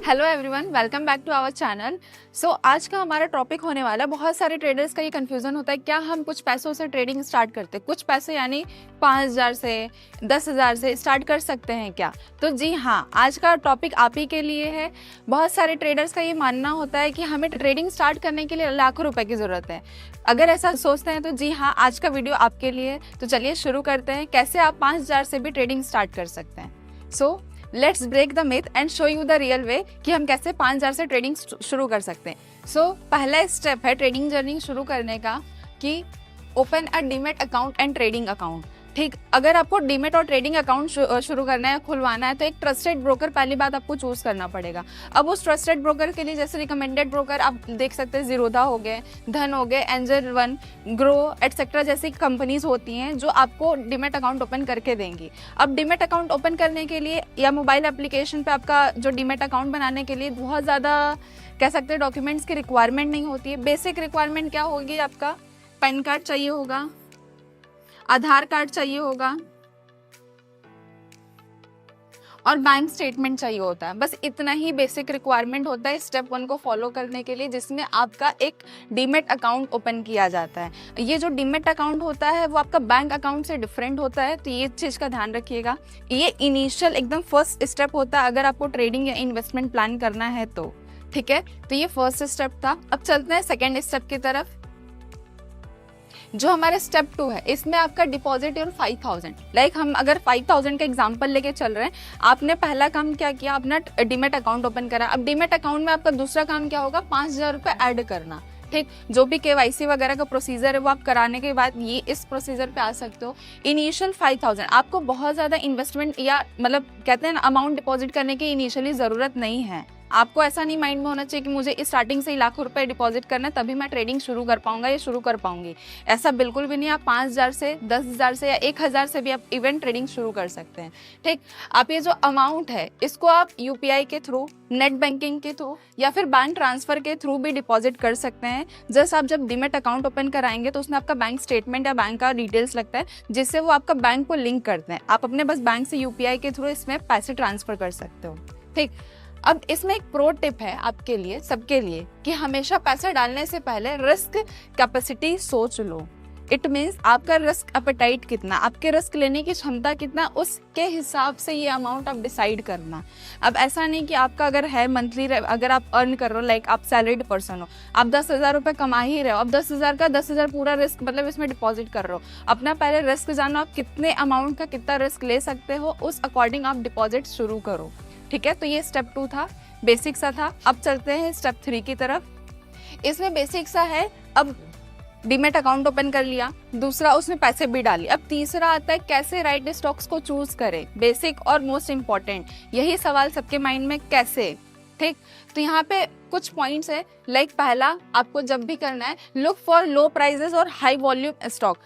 Hello everyone, welcome back to our channel. आज का हमारा टॉपिक होने वाला है, बहुत सारे ट्रेडर्स का ये कंफ्यूजन होता है, क्या हम कुछ पैसों से ट्रेडिंग स्टार्ट करते हैं, कुछ पैसे यानी 5,000 से 10,000 से स्टार्ट कर सकते हैं क्या? तो जी हाँ, आज का टॉपिक आप ही के लिए है। बहुत सारे ट्रेडर्स का ये मानना होता है कि हमें ट्रेडिंग स्टार्ट करने के लिए लाखों रुपए की ज़रूरत है। अगर ऐसा सोचते हैं तो जी हाँ, आज का वीडियो आपके लिए है। तो चलिए शुरू करते हैं, कैसे आप 5,000 से भी ट्रेडिंग स्टार्ट कर सकते हैं। Let's break the myth and show you the real way कि हम कैसे 5,000 से ट्रेडिंग शुरू कर सकते हैं। पहला स्टेप है ट्रेडिंग जर्नी शुरू करने का कि open a demat account and trading account. ठीक, अगर आपको डीमेट और ट्रेडिंग अकाउंट शुरू करना है, खुलवाना है, तो एक ट्रस्टेड ब्रोकर पहली बात आपको चूज करना पड़ेगा। अब उस ट्रस्टेड ब्रोकर के लिए जैसे रिकमेंडेड ब्रोकर आप देख सकते हैं, जीरोधा हो गए, धन हो गए, एंजल वन, ग्रो एटसेट्रा जैसी कंपनीज होती हैं जो आपको डीमेट अकाउंट ओपन करके देंगी। अब डीमेट अकाउंट ओपन करने के लिए या मोबाइल एप्लीकेशन पे आपका जो डीमेट अकाउंट बनाने के लिए बहुत ज़्यादा कह सकते हैं डॉक्यूमेंट्स की रिक्वायरमेंट नहीं होती है। बेसिक रिक्वायरमेंट क्या होगी, आपका पैन कार्ड चाहिए होगा, आधार कार्ड चाहिए होगा और बैंक स्टेटमेंट चाहिए होता है। बस इतना ही बेसिक रिक्वायरमेंट होता है स्टेप 1 को फॉलो करने के लिए, जिसमें आपका एक डीमेट अकाउंट ओपन किया जाता है। ये जो डीमेट अकाउंट होता है वो आपका बैंक अकाउंट से डिफरेंट होता है, तो ये चीज़ का ध्यान रखिएगा। ये इनिशियल एकदम फर्स्ट स्टेप होता है अगर आपको ट्रेडिंग या इन्वेस्टमेंट प्लान करना है तो। ठीक है, तो ये फर्स्ट स्टेप था। अब चलते हैं सेकेंड स्टेप की तरफ, जो हमारे स्टेप 2 है। इसमें आपका डिपॉजिट और 5,000, हम अगर 5,000 का एग्जांपल लेके चल रहे हैं, आपने पहला काम क्या किया, अपना डीमेट अकाउंट ओपन करा। अब डीमेट अकाउंट में आपका दूसरा काम क्या होगा, 5,000 रुपये ऐड करना। ठीक, जो भी KYC वगैरह का प्रोसीजर है वो आप कराने के बाद ये इस प्रोसीजर पे आ सकते हो। इनिशियल 5,000, आपको बहुत ज़्यादा इन्वेस्टमेंट या कहते हैं ना अमाउंट डिपॉजिट करने की इनिशियली ज़रूरत नहीं है। आपको ऐसा नहीं माइंड में होना चाहिए कि मुझे स्टार्टिंग से ही लाखों रुपए डिपॉजिट करना है तभी मैं ट्रेडिंग शुरू कर पाऊंगा या शुरू कर पाऊंगी। ऐसा बिल्कुल भी नहीं। आप 5,000 से 10,000 से या 1,000 से भी आप इवेंट ट्रेडिंग शुरू कर सकते हैं। ठीक, आप ये जो अमाउंट है इसको आप UPI के थ्रू, नेट बैंकिंग के थ्रू या फिर बैंक ट्रांसफर के थ्रू भी डिपॉजिट कर सकते हैं। जस्ट आप जब डीमेट अकाउंट ओपन कराएंगे तो उसमें आपका बैंक स्टेटमेंट या बैंक का डिटेल्स लगता है, जिससे वो आपका बैंक को लिंक करते हैं। आप अपने बस बैंक से UPI के थ्रू इसमें पैसे ट्रांसफर कर सकते हो। ठीक, अब इसमें एक प्रो टिप है आपके लिए, सबके लिए, कि हमेशा पैसा डालने से पहले रिस्क कैपेसिटी सोच लो। इट मीन्स आपका रिस्क एपेटाइट कितना, आपके रिस्क लेने की क्षमता कितना, उसके हिसाब से ये अमाउंट आप डिसाइड करना। अब ऐसा नहीं कि आपका अगर है मंथली, अगर आप अर्न कर रहे हो, आप सैलरीड पर्सन हो, आप 10,000 रुपये कमा ही रहे हो, अब 10,000 का 10,000 पूरा रिस्क इसमें डिपॉजिट कर रहे हो। अपना पहले रिस्क जानो, आप कितने अमाउंट का कितना रिस्क ले सकते हो, उस अकॉर्डिंग आप डिपॉजिट शुरू करो। ठीक है, तो ये स्टेप 2 था, बेसिक सा था। अब चलते हैं स्टेप 3 की तरफ। इसमें बेसिक सा है, अब डीमेट अकाउंट ओपन कर लिया, दूसरा उसमें पैसे भी डालिए। अब तीसरा आता है कैसे राइट स्टॉक्स को चूज करें। बेसिक और मोस्ट इंपॉर्टेंट यही सवाल सबके माइंड में, कैसे। ठीक, तो यहाँ पे कुछ पॉइंट्स है। पहला, आपको जब भी करना है, लुक फॉर लो प्राइजेस और हाई वॉल्यूम स्टॉक।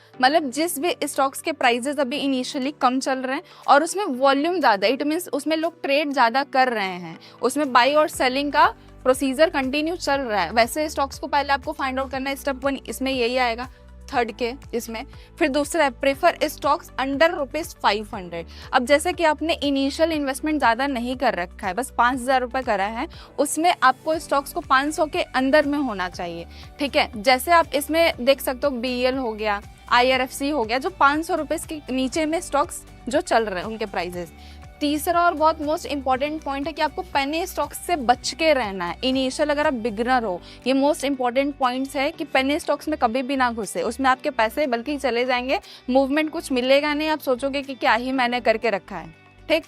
जिस भी स्टॉक्स के प्राइजेस अभी इनिशियली कम चल रहे हैं और उसमें वॉल्यूम ज़्यादा, इट मीन्स उसमें लोग ट्रेड ज़्यादा कर रहे हैं, उसमें बाई और सेलिंग का प्रोसीजर कंटिन्यू चल रहा है, वैसे स्टॉक्स को पहले आपको फाइंड आउट करना है। स्टेप 1 इसमें यही आएगा, थर्ड के इसमें। फिर दूसरा है प्रेफर स्टॉक्स अंडर ₹500। अब जैसे कि आपने इनिशियल इन्वेस्टमेंट ज़्यादा नहीं कर रखा है, बस 5,000 रुपये करा है, उसमें आपको स्टॉक्स को 500 के अंदर में होना चाहिए। ठीक है, जैसे आप इसमें देख सकते हो BEL हो गया, IRFC हो गया, जो 500 रुपये के नीचे में स्टॉक्स जो चल रहे हैं उनके प्राइजेस। तीसरा और बहुत मोस्ट इंपॉर्टेंट पॉइंट है कि आपको पेनी स्टॉक्स से बच के रहना है। इनिशियल अगर आप बिगनर हो, ये मोस्ट इंपॉर्टेंट पॉइंट्स है कि पेनी स्टॉक्स में कभी भी ना घुसे, उसमें आपके पैसे बल्कि चले जाएंगे, मूवमेंट कुछ मिलेगा नहीं, आप सोचोगे कि क्या ही मैंने करके रखा है। ठीक,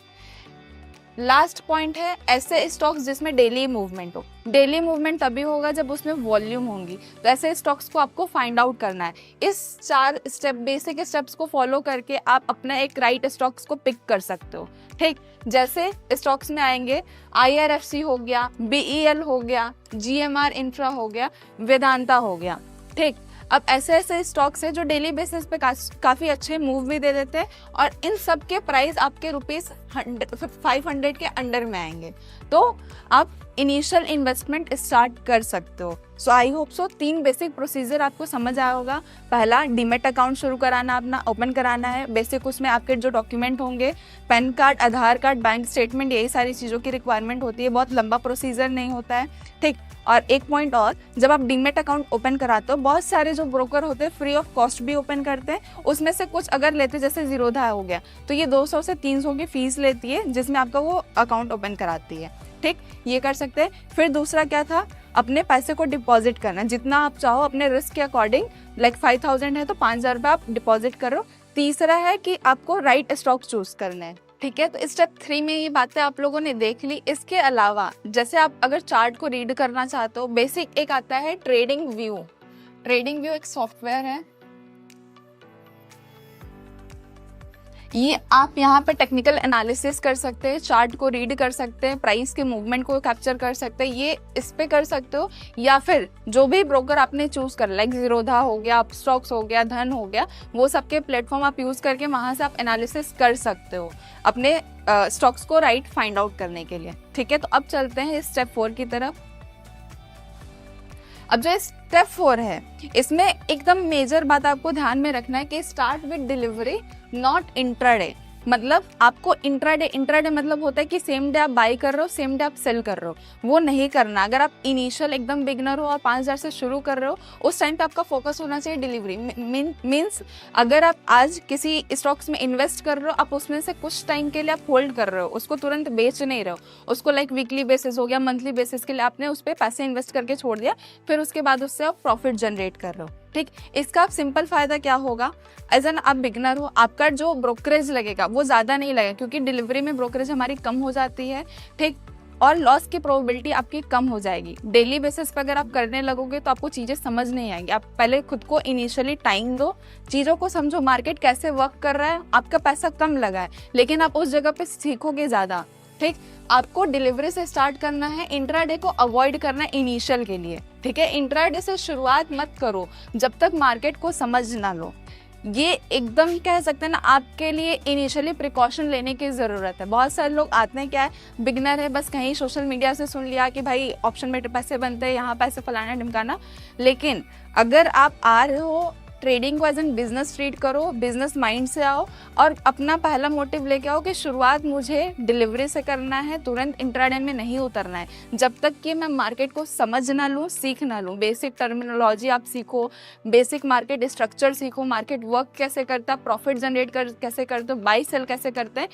लास्ट पॉइंट है ऐसे स्टॉक्स जिसमें डेली मूवमेंट हो। डेली मूवमेंट तभी होगा जब उसमें वॉल्यूम होंगी, तो ऐसे स्टॉक्स को आपको फाइंड आउट करना है। इस 4 स्टेप, बेसिक स्टेप्स को फॉलो करके आप अपना एक राइट स्टॉक्स को पिक कर सकते हो। ठीक, जैसे स्टॉक्स में आएंगे IRFC हो गया, BEL हो गया, GMR इंफ्रा हो गया, वेदांता हो गया। ठीक, अब ऐसे स्टॉक्स है जो डेली बेसिस पे काफ़ी अच्छे मूव भी दे देते हैं और इन सब के प्राइस आपके 500 के अंडर में आएंगे, तो आप इनिशियल इन्वेस्टमेंट स्टार्ट कर सकते हो। So I hope so 3 basic procedure आपको समझ आया होगा। पहला, डीमेट अकाउंट शुरू कराना, अपना ओपन कराना है। बेसिक उसमें आपके जो डॉक्यूमेंट होंगे, पैन कार्ड, आधार कार्ड, बैंक स्टेटमेंट, यही सारी चीज़ों की रिक्वायरमेंट होती है। बहुत लंबा प्रोसीजर नहीं होता है, ठीक। और एक पॉइंट और, जब आप डीमेट अकाउंट ओपन कराते हो, बहुत सारे जो ब्रोकर होते हैं फ्री ऑफ कॉस्ट भी ओपन करते हैं। उसमें से कुछ अगर लेते, जैसे जीरोधा हो गया, तो ये 200 से 300 की फीस लेती है, जिसमें आपका वो अकाउंट ओपन कराती है, ठीक। ये कर सकते हैं। फिर दूसरा क्या था, अपने पैसे को डिपॉजिट करना, जितना आप चाहो अपने रिस्क के अकॉर्डिंग, लाइक 5000 है तो 5000 रुपये आप डिपॉजिट करो। तीसरा है कि आपको राइट स्टॉक चूज करना है, ठीक है। तो स्टेप 3 में ये बातें आप लोगों ने देख ली। इसके अलावा जैसे आप अगर चार्ट को रीड करना चाहते हो, बेसिक एक आता है ट्रेडिंग व्यू। ट्रेडिंग व्यू एक सॉफ्टवेयर है, ये आप यहाँ पे टेक्निकल एनालिसिस कर सकते हैं, चार्ट को रीड कर सकते हैं, प्राइस के मूवमेंट को कैप्चर कर सकते हैं, ये इस पे कर सकते हो। या फिर जो भी ब्रोकर आपने चूज कर, लाइक जीरोधा हो गया, अपस्टॉक्स हो गया, धन हो गया, वो सबके प्लेटफॉर्म आप यूज करके वहां से आप एनालिसिस कर सकते हो अपने स्टॉक्स को राइट फाइंड आउट करने के लिए, ठीक है। तो अब चलते हैं स्टेप 4 की तरफ। अब जो स्टेप 4 है, इसमें एकदम मेजर बात आपको ध्यान में रखना है कि start with delivery, not intraday. मतलब आपको इंट्राडे मतलब होता है कि सेम डे आप बाई कर रहे हो, सेम डे आप सेल कर रहे हो, वो नहीं करना। अगर आप इनिशियल एकदम बिगनर हो और 5000 से शुरू कर रहे हो, उस टाइम पे आपका फोकस होना चाहिए डिलीवरी। मीन्स अगर आप आज किसी स्टॉक्स में इन्वेस्ट कर रहे हो, आप उसमें से कुछ टाइम के लिए आप होल्ड कर रहे हो, उसको तुरंत बेच नहीं रहे हो, उसको लाइक वीकली बेसिस हो गया, मंथली बेसिस के लिए आपने उस पर पैसे इन्वेस्ट करके छोड़ दिया, फिर उसके बाद उससे आप प्रॉफिट जनरेट कर रहे हो, ठीक। इसका आप सिंपल फायदा क्या होगा, एज एन आप बिगनर हो, आपका जो ब्रोकरेज लगेगा वो ज़्यादा नहीं लगेगा, क्योंकि डिलीवरी में ब्रोकरेज हमारी कम हो जाती है, ठीक। और लॉस की प्रोबेबिलिटी आपकी कम हो जाएगी। डेली बेसिस पर अगर आप करने लगोगे तो आपको चीज़ें समझ नहीं आएंगी। आप पहले खुद को इनिशियली टाइम दो, चीज़ों को समझो, मार्केट कैसे वर्क कर रहा है। आपका पैसा कम लगा है, लेकिन आप उस जगह पे सीखोगे ज़्यादा, ठीक। आपको डिलीवरी से स्टार्ट करना है, इंट्राडे को अवॉइड करना है इनिशियल के लिए, ठीक है। इंट्राडे से शुरुआत मत करो जब तक मार्केट को समझ ना लो। ये एकदम कह सकते हैं ना, आपके लिए इनिशियली प्रिकॉशन लेने की ज़रूरत है। बहुत सारे लोग आते हैं, क्या है, बिगनर है, बस कहीं सोशल मीडिया से सुन लिया कि भाई ऑप्शन में पैसे बनते हैं, यहाँ पैसे फलाना ढिमकाना। लेकिन अगर आप आ रहे हो ट्रेडिंग को एज एन बिजनेस ट्रीट करो, बिजनेस माइंड से आओ और अपना पहला मोटिव लेके आओ कि शुरुआत मुझे डिलीवरी से करना है, तुरंत इंट्राडे में नहीं उतरना है। जब तक कि मैं मार्केट को समझ ना लूँ, सीख ना लूँ, बेसिक टर्मिनोलॉजी आप सीखो, बेसिक मार्केट स्ट्रक्चर सीखो, मार्केट वर्क कैसे करता है, प्रॉफिट जनरेट कैसे करते हो, बाई सेल कैसे करते हैं।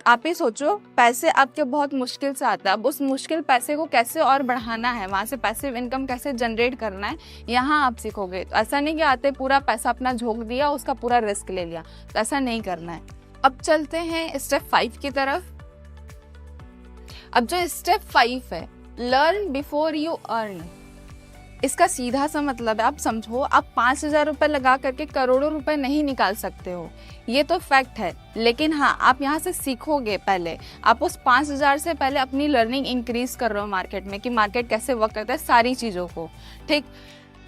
आप ही सोचो, पैसे आपके बहुत मुश्किल से आता है, अब उस मुश्किल पैसे को कैसे और बढ़ाना है, वहाँ से पैसिव इनकम कैसे जनरेट करना है, यहाँ आप सीखोगे। तो ऐसा नहीं कि आते पूरा पैसा अपना झोंक दिया, उसका पूरा रिस्क ले लिया, तो ऐसा नहीं करना है। अब चलते हैं स्टेप 5 की तरफ। अब जो स्टेप 5 है, लर्न बिफोर यू अर्न, इसका सीधा सा मतलब है, आप समझो, आप 5000 रुपये लगा करके करोड़ों रुपए नहीं निकाल सकते हो, ये तो फैक्ट है। लेकिन हाँ, आप यहाँ से सीखोगे। पहले आप उस 5000 से पहले अपनी लर्निंग इंक्रीज कर रहे हो मार्केट में, कि मार्केट कैसे वर्क करता है, सारी चीज़ों को, ठीक।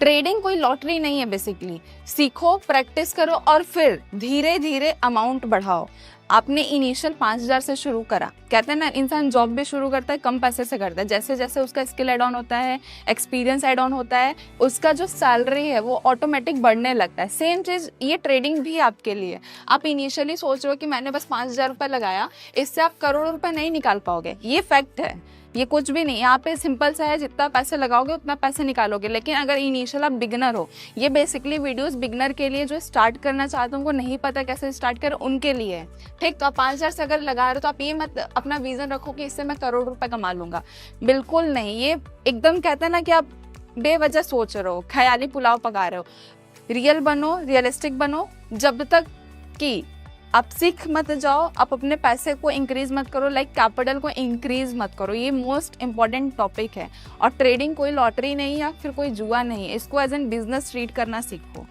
ट्रेडिंग कोई लॉटरी नहीं है, बेसिकली सीखो, प्रैक्टिस करो और फिर धीरे धीरे अमाउंट बढ़ाओ। आपने इनिशियल 5000 से शुरू करा, कहते हैं ना, इंसान जॉब भी शुरू करता है कम पैसे से करता है, जैसे जैसे उसका स्किल एड ऑन होता है, एक्सपीरियंस एड ऑन होता है, उसका जो सैलरी है वो ऑटोमेटिक बढ़ने लगता है। सेम चीज़ ये ट्रेडिंग भी आपके लिए। आप इनिशियली सोच रहे हो कि मैंने बस 5000 रुपये लगाया, इससे आप करोड़ों रुपये नहीं निकाल पाओगे, ये फैक्ट है, ये कुछ भी नहीं। यहाँ पे सिंपल सा है, जितना पैसे लगाओगे उतना पैसे निकालोगे। लेकिन अगर इनिशियल आप बिगनर हो, ये बेसिकली वीडियोस बिगनर के लिए, जो स्टार्ट करना चाहते हो, उनको नहीं पता कैसे स्टार्ट करें, उनके लिए है, ठीक। तो आप 5000 से अगर लगा रहे हो तो आप ये मत अपना विजन रखो कि इससे मैं करोड़ रुपए कमा लूंगा, बिल्कुल नहीं। ये एकदम कहते हैं ना कि आप बेवजह सोच रहे हो, ख्याली पुलाव पका रहे हो। रियल बनो, रियलिस्टिक बनो, जब तक कि आप सीख मत जाओ, आप अपने पैसे को इंक्रीज मत करो, लाइक कैपिटल को इंक्रीज मत करो। ये मोस्ट इंपॉर्टेंट टॉपिक है। और ट्रेडिंग कोई लॉटरी नहीं या फिर कोई जुआ नहीं है, इसको एज एन बिजनेस ट्रीट करना सीखो।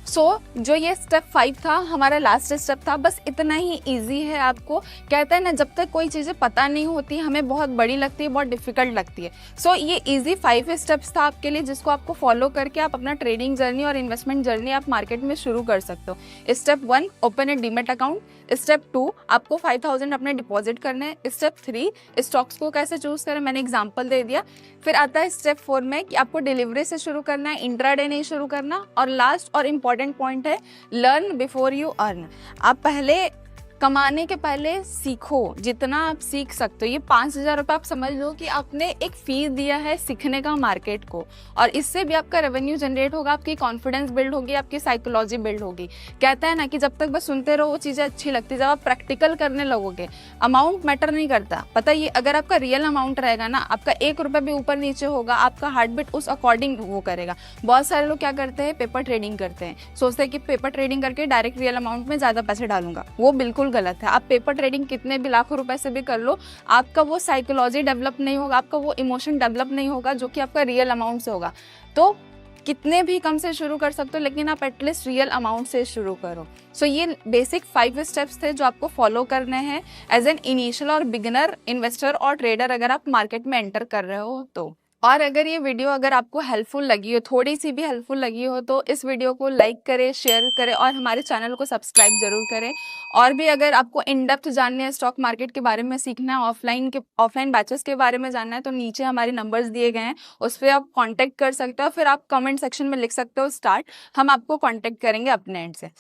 जो ये स्टेप 5 था हमारा लास्ट स्टेप था, बस इतना ही इजी है। आपको कहते हैं ना, जब तक कोई चीज़ें पता नहीं होती हमें बहुत बड़ी लगती है, बहुत डिफिकल्ट लगती है। ये इजी 5 स्टेप्स था आपके लिए, जिसको आपको फॉलो करके आप अपना ट्रेडिंग जर्नी और इन्वेस्टमेंट जर्नी आप मार्केट में शुरू कर सकते हो। स्टेप 1, ओपन ए डीमेट अकाउंट। स्टेप 2, आपको 5000 अपने डिपॉजिट करने हैं। स्टेप 3, स्टॉक्स को कैसे चूज करें, मैंने एग्जाम्पल दे दिया। फिर आता है स्टेप 4 में कि आपको डिलीवरी से शुरू करना है, इंट्राडे नहीं शुरू करना। और लास्ट और इम्पॉर्टेंट पॉइंट है, लर्न बिफोर यू अर्न। आप पहले कमाने के पहले सीखो, जितना आप सीख सकते हो। ये 5000 रुपये आप समझ लो कि आपने एक फीस दिया है सीखने का मार्केट को, और इससे भी आपका रेवेन्यू जनरेट होगा, आपकी कॉन्फिडेंस बिल्ड होगी, आपकी साइकोलॉजी बिल्ड होगी। कहता है ना कि जब तक बस सुनते रहो वो चीज़ें अच्छी लगती, जब आप प्रैक्टिकल करने लगोगे, अमाउंट मैटर नहीं करता। पता ये अगर आपका रियल अमाउंट रहेगा ना, आपका 1 रुपये भी ऊपर नीचे होगा, आपका हार्ट बीट उस अकॉर्डिंग वो करेगा। बहुत सारे लोग क्या करते हैं, पेपर ट्रेडिंग करते हैं, सोचते हैं कि पेपर ट्रेडिंग करके डायरेक्ट रियल अमाउंट में ज़्यादा पैसे डालूंगा। वो बिल्कुल गलत है। आप पेपर ट्रेडिंग कितने भी लाखों रुपए से भी कर लो, आपका वो साइकोलॉजी डेवलप नहीं होगा, आपका वो इमोशन डेवलप नहीं होगा जो कि आपका रियल अमाउंट से होगा। तो कितने भी कम से शुरू कर सकते हो, लेकिन आप एटलीस्ट रियल अमाउंट से शुरू करो। ये बेसिक 5 स्टेप्स थे जो आपको फॉलो करने हैं एज एन इनिशियल और बिगिनर इन्वेस्टर और ट्रेडर, अगर आप मार्केट में एंटर कर रहे हो तो। और अगर ये वीडियो अगर आपको हेल्पफुल लगी हो, थोड़ी सी भी हेल्पफुल लगी हो, तो इस वीडियो को लाइक करें, शेयर करें और हमारे चैनल को सब्सक्राइब जरूर करें। और भी अगर आपको इन डेप्थ जानना है, स्टॉक मार्केट के बारे में सीखना है, ऑफलाइन बैचेस के बारे में जानना है, तो नीचे हमारे नंबर्स दिए गए हैं, उस पर आप कॉन्टेक्ट कर सकते हो। फिर आप कमेंट सेक्शन में लिख सकते हो स्टार्ट, हम आपको कॉन्टेक्ट करेंगे अपने एंड से।